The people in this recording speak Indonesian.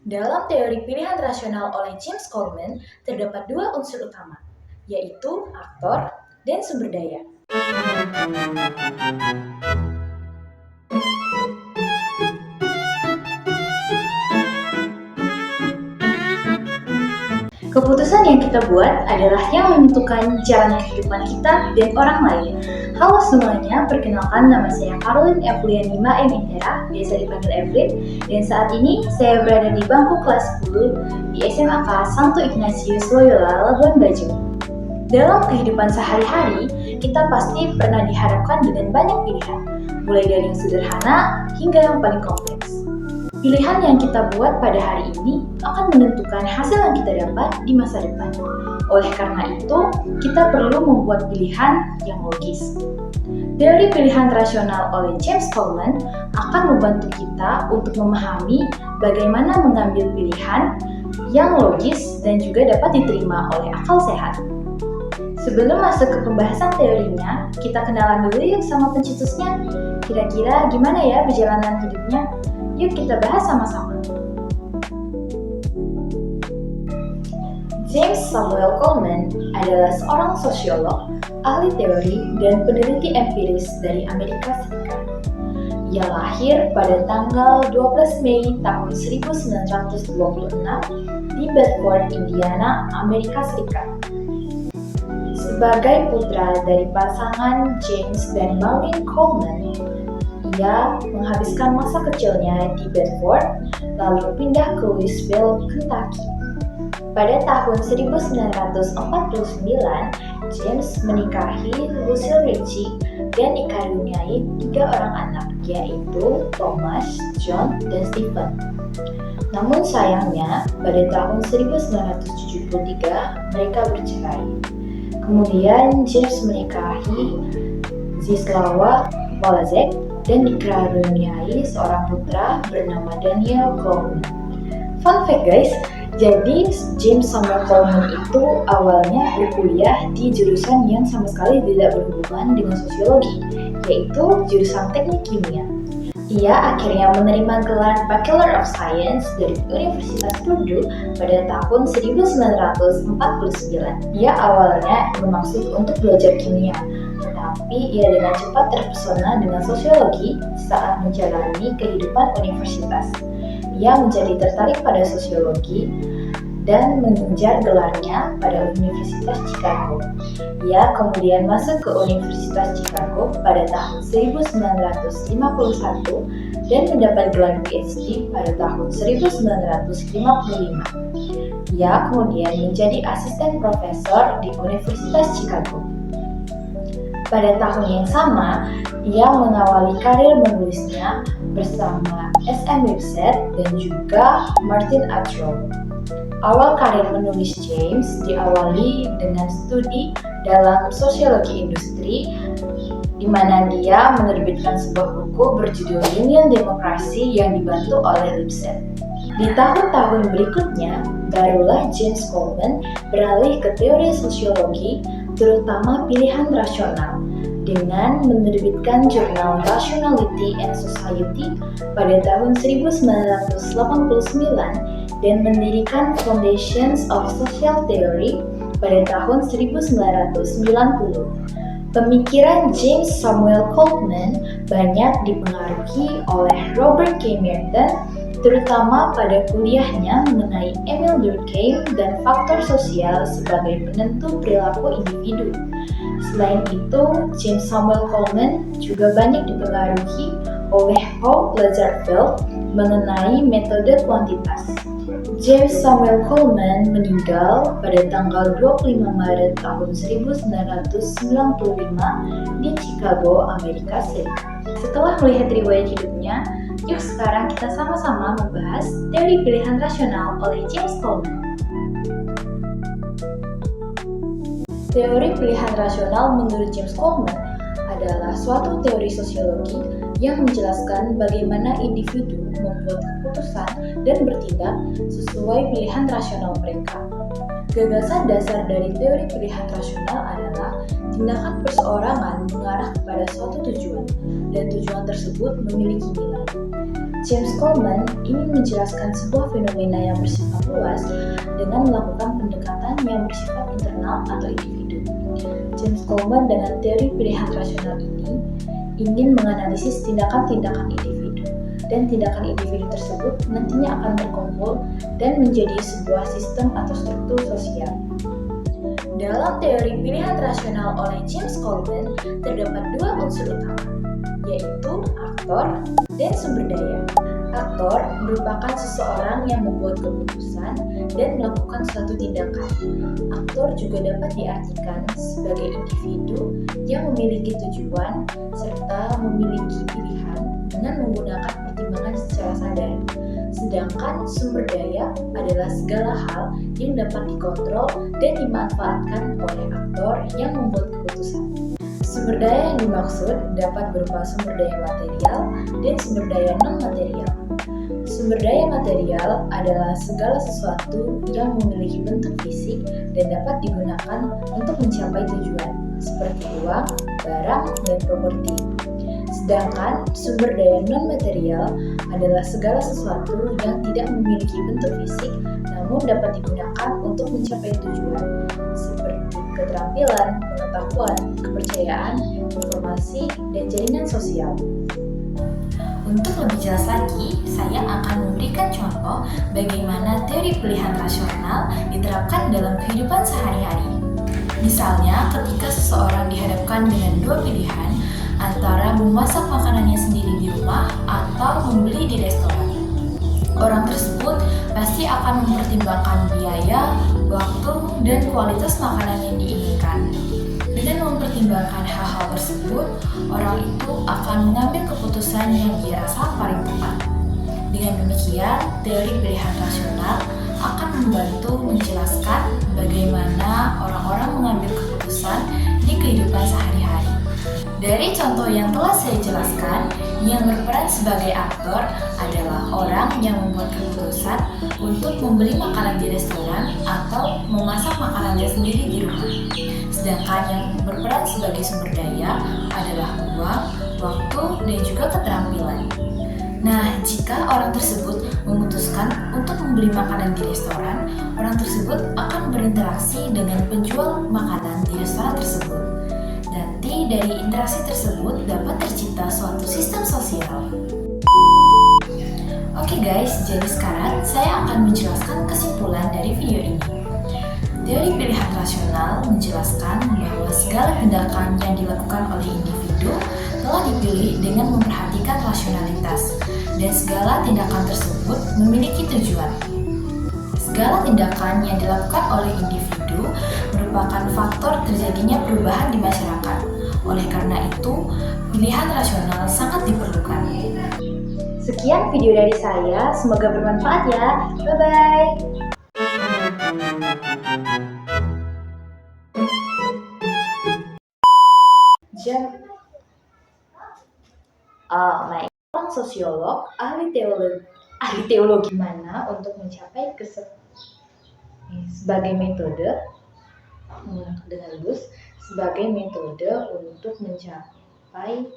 Dalam teori pilihan rasional oleh James Coleman, terdapat dua unsur utama, yaitu aktor dan sumber daya. Keputusan yang kita buat adalah yang menentukan jalan kehidupan kita dan orang lain. Halo semuanya, perkenalkan nama saya Caroline Evlianima M. Intera, biasa dipanggil Evelyn, dan saat ini saya berada di bangku kelas 10 di SMAK Santo Ignatius Loyola, Labuan Bajo. Dalam kehidupan sehari-hari, kita pasti pernah dihadapkan dengan banyak pilihan, mulai dari yang sederhana hingga yang paling kompleks. Pilihan yang kita buat pada hari ini akan menentukan hasil yang kita dapat di masa depan. Oleh karena itu, kita perlu membuat pilihan yang logis. Teori pilihan rasional oleh James Coleman akan membantu kita untuk memahami bagaimana mengambil pilihan yang logis dan juga dapat diterima oleh akal sehat. Sebelum masuk ke pembahasan teorinya, kita kenalan dulu yuk sama pencetusnya. Kira-kira gimana ya perjalanan hidupnya? Yuk kita bahas sama-sama. James Samuel Coleman adalah seorang sosiolog, ahli teori, dan peneliti empiris dari Amerika Serikat. Ia lahir pada tanggal 12 Mei tahun 1926 di Bedford, Indiana, Amerika Serikat. Sebagai putra dari pasangan James dan Maureen Coleman, ia menghabiskan masa kecilnya di Bedford, lalu pindah ke Louisville, Kentucky. Pada tahun 1949, James menikahi Lucille Ritchie dan dikaruniai 3 orang anak, yaitu Thomas, John, dan Stephen. Namun sayangnya, pada tahun 1973 mereka bercerai. Kemudian James menikahi Zdzislawa Wolazek dan dikaruniai seorang putra bernama Daniel Coleman. Fun fact guys, jadi James Samuel Coleman itu awalnya berkuliah di jurusan yang sama sekali tidak berhubungan dengan sosiologi, yaitu jurusan teknik kimia. Ia akhirnya menerima gelar Bachelor of Science dari Universitas Purdue pada tahun 1949. Ia awalnya bermaksud untuk belajar kimia, tetapi ia dengan cepat terpesona dengan sosiologi saat menjalani kehidupan universitas. Ia menjadi tertarik pada sosiologi dan mengejar gelarnya pada Universitas Chicago. Ia kemudian masuk ke Universitas Chicago pada tahun 1951 dan mendapat gelar PhD pada tahun 1955. Ia kemudian menjadi asisten profesor di Universitas Chicago. Pada tahun yang sama, ia mengawali karir menulisnya bersama S.M. Lipset dan juga Martin Arthur. Awal karir menulis James diawali dengan studi dalam sosiologi industri, di mana dia menerbitkan sebuah buku berjudul Union Demokrasi yang dibantu oleh Lipset. Di tahun-tahun berikutnya, barulah James Coleman beralih ke teori sosiologi, terutama pilihan rasional, dengan menerbitkan jurnal Rationality and Society pada tahun 1989 dan mendirikan Foundations of Social Theory pada tahun 1990. Pemikiran James Samuel Coleman banyak dipengaruhi oleh Robert K. Merton, terutama pada kuliahnya mengenai Emil Durkheim dan faktor sosial sebagai penentu perilaku individu. Selain itu, James Samuel Coleman juga banyak dipengaruhi oleh Paul Lazarsfeld mengenai metode kuantitas. James Samuel Coleman meninggal pada tanggal 25 Maret tahun 1995 di Chicago, Amerika Serikat. Setelah melihat riwayat hidupnya, yuk sekarang kita sama-sama membahas teori pilihan rasional oleh James Coleman. Teori pilihan rasional menurut James Coleman adalah suatu teori sosiologi yang menjelaskan bagaimana individu membuat keputusan dan bertindak sesuai pilihan rasional mereka. Gagasan dasar dari teori pilihan rasional adalah tindakan perseorangan mengarah kepada suatu tujuan, dan tujuan tersebut memiliki nilai. James Coleman ingin menjelaskan sebuah fenomena yang bersifat luas dengan melakukan pendekatan yang bersifat internal atau individu. James Coleman dengan teori pilihan rasional ini ingin menganalisis tindakan-tindakan individu, dan tindakan individu tersebut nantinya akan terkumpul dan menjadi sebuah sistem atau struktur sosial. Dalam teori pilihan rasional oleh James Coleman, terdapat dua unsur utama, yaitu aktor dan sumber daya. Aktor merupakan seseorang yang membuat keputusan dan melakukan suatu tindakan. Aktor juga dapat diartikan sebagai individu yang memiliki tujuan serta memiliki pilihan dengan menggunakan pertimbangan secara sadar. Sedangkan sumber daya adalah segala hal yang dapat dikontrol dan dimanfaatkan oleh aktor yang membuat keputusan. Sumber daya yang dimaksud dapat berupa sumber daya material dan sumber daya non-material. Sumber daya material adalah segala sesuatu yang memiliki bentuk fisik dan dapat digunakan untuk mencapai tujuan, seperti uang, barang, dan properti. Sedangkan sumber daya non-material adalah segala sesuatu yang tidak memiliki bentuk fisik namun dapat digunakan untuk mencapai tujuan, seperti keterampilan, pengetahuan, kepercayaan, informasi, dan jaringan sosial. Untuk lebih jelas lagi, saya akan memberikan contoh bagaimana teori pilihan rasional diterapkan dalam kehidupan sehari-hari. Misalnya, ketika seseorang dihadapkan dengan dua pilihan, antara memasak makanannya sendiri di rumah atau membeli di restoran. Orang tersebut pasti akan mempertimbangkan biaya, waktu, dan kualitas makanan yang diinginkan. Dengan mempertimbangkan hal-hal tersebut, orang itu akan mengambil keputusan yang dirasa paling tepat. Dengan demikian, teori pilihan rasional akan membantu menjelaskan bagaimana orang-orang mengambil keputusan di kehidupan sehari-hari. Dari contoh yang telah saya jelaskan, yang berperan sebagai aktor adalah orang yang membuat keputusan untuk membeli makanan di restoran atau memasak makanannya sendiri di rumah. Sedangkan yang berperan sebagai sumber daya adalah uang, waktu, dan juga keterampilan. Nah, jika orang tersebut memutuskan untuk membeli makanan di restoran, orang tersebut akan berinteraksi dengan penjual makanan di restoran tersebut. Nanti dari interaksi tersebut dapat tercipta suatu sistem sosial. Oke guys, jadi sekarang saya akan menjelaskan kesimpulan dari video ini. Teori pilihan rasional menjelaskan bahwa segala tindakan yang dilakukan oleh individu telah dipilih dengan memperhatikan rasionalitas, dan segala tindakan tersebut memiliki tujuan. Segala tindakan yang dilakukan oleh individu merupakan faktor terjadinya perubahan di masyarakat. Oleh karena itu, pilihan rasional sangat diperlukan. Sekian video dari saya, semoga bermanfaat ya. Bye-bye. Seorang sosiolog, ahli teologi mana untuk mencapai sebagai metode dengan lulus sebagai metode untuk mencapai